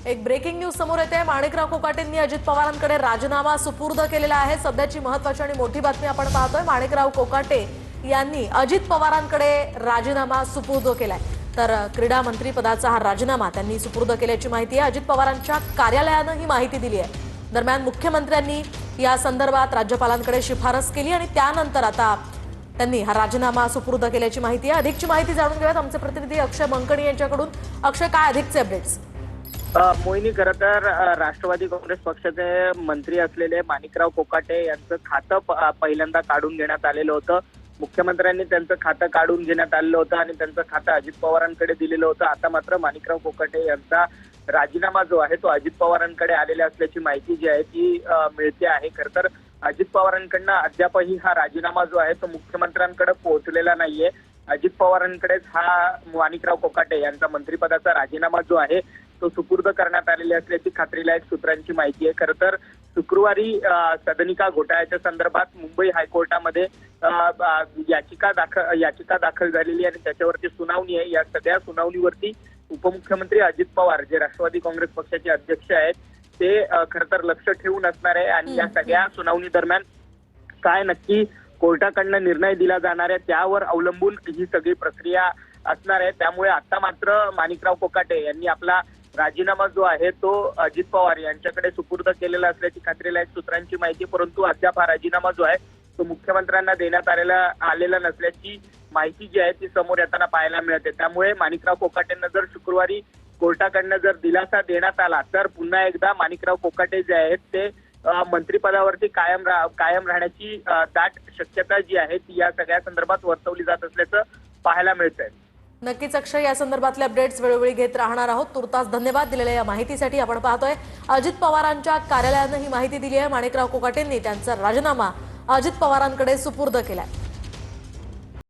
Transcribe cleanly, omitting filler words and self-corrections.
एक breaking news समोर येते। माणिकराव कोकाटेंनी अजित पवारांकडे राजीनामा सुपूर्द केलेला आहे। सध्याची महत्त्वाची आणि मोठी बातमी आपण पाहतोय। माणिकराव कोकाटे यांनी अजित पवारांकडे राजीनामा सुपूर्द केलाय। तर क्रीडा मंत्री पदाचा हा राजीनामा त्यांनी सुपूर्द केल्याची माहिती आहे। अजित पवारांच्या कार्यालयाने ही माहिती दिली आहे। दरम्यान मुख्यमंत्र्यांनी या संदर्भात राज्यपालांकडे शिफारस केली आणि त्यानंतर आता त्यांनी हा राजीनामा सुपूर्द केल्याची माहिती आहे। अधिकची माहिती जाणून घेऊयात आमचे प्रतिनिधी अक्षय मंकणी यांच्याकडून। अक्षय, काय अधिकचे अपडेट्स? मोहिनी, खरं तर राष्ट्रवादी काँग्रेस पक्षाचे मंत्री असलेले माणिकराव कोकाटे यांचं खातं पहिल्यांदा काढून घेण्यात आलेलं होतं। मुख्यमंत्र्यांनी त्यांचं खातं काढून घेण्यात आलेलं होतं आणि त्यांचं खातं अजित पवारांकडे दिलेलं होतं। आता मात्र माणिकराव कोकाटे यांचा राजीनामा जो आहे तो अजित पवारांकडे आलेला असल्याची माहिती जी आहे ती मिळते आहे। खरं तर अजित पवारांकडनं अद्यापही हा राजीनामा जो आहे तो मुख्यमंत्र्यांकडे पोहोचलेला नाहीये। अजित पवारांकडेच हा माणिकराव कोकाटे यांचा मंत्रिपदाचा राजीनामा जो आहे तो सुपूर्द करण्यात आलेली असल्याची खात्रीलायक सूत्रांची माहिती आहे। खरं तर शुक्रवारी सदनिका घोटाळ्याच्या संदर्भात मुंबई हायकोर्टामध्ये याचिका दाखल झालेली आणि त्याच्यावरती सुनावणी आहे। या सगळ्या सुनावणीवरती उपमुख्यमंत्री अजित पवार, जे राष्ट्रवादी काँग्रेस पक्षाचे अध्यक्ष आहेत, ते खरं तर लक्ष ठेवून असणार आहे आणि या सगळ्या सुनावणी दरम्यान काय नक्की कोर्टाकडनं निर्णय दिला जाणार आहे त्यावर अवलंबून ही सगळी प्रक्रिया असणार आहे। त्यामुळे आता मात्र माणिकराव कोकाटे यांनी आपला राजीनामा जो आहे तो अजित पवार यांच्याकडे सुपूर्द केलेला असल्याची खात्रीलायक सूत्रांची माहिती, परंतु अद्याप हा राजीनामा जो आहे तो मुख्यमंत्र्यांना देण्यात आलेला नसल्याची माहिती जी आहे ती समोर येताना पाहायला मिळते। त्यामुळे माणिकराव कोकाटेंना जर शुक्रवारी कोर्टाकडनं जर दिलासा देण्यात आला तर पुन्हा एकदा माणिकराव कोकाटे जे आहेत ते मंत्रिपदावरती कायम राहण्याची दाट शक्यता जी आहे ती या सगळ्या संदर्भात वर्तवली जात असल्याचं पाहायला मिळतंय। नक्कीच अक्षय, या संदर्भातले अपडेट्स वेळोवेळी घेत राहणार आहोत। तुर्तास धन्यवाद दिलेल्या या माहितीसाठी। आपण पाहतोय अजित पवारांच्या कार्यालयाने ही माहिती दिली आहे। माणिकराव कोकाटेंनी त्यांचा राजीनामा अजित पवारांकडे सुपूर्द केलाय।